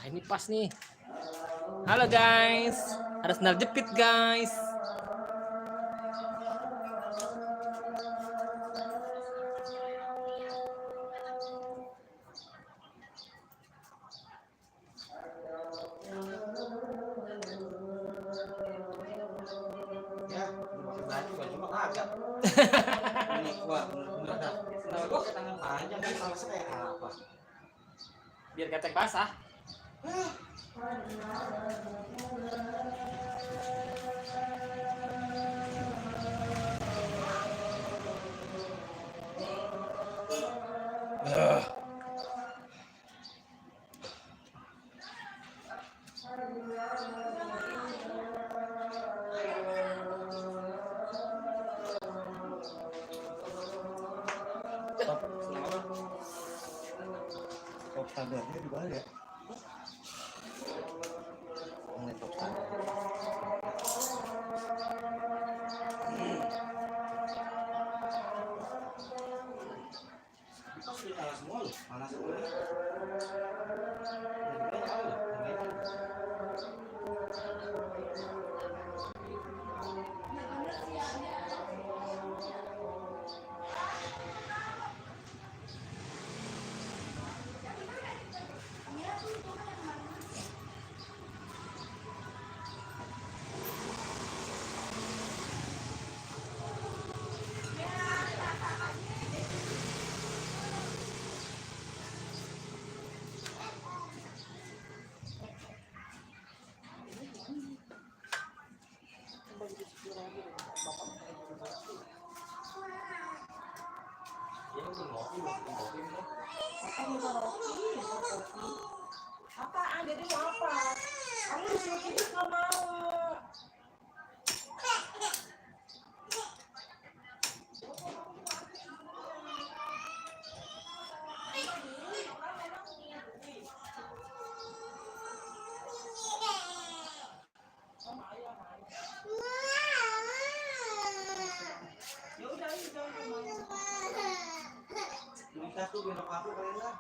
Wah, ini pas nih. Halo guys, ada sendal jepit guys. Ya, baju mah kagak. Ini gua bener dah. Sendal gua kayak tangan panjang, ini malasnya kayak apa? Biar ketek basah. Top standarnya di mana ya? Ini top standar. Itu sudah kalah semua loh, panas semua. Apaan? Jadi mau apa? Kamu disuruh tidur nggak mau. Ya udah, Bisa tuh gendong aku kalian lah.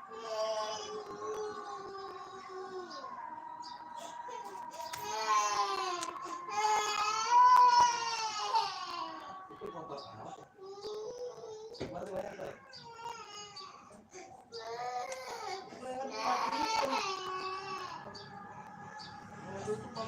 Itu motor apa? Mana tuh banyak tuh? Tutup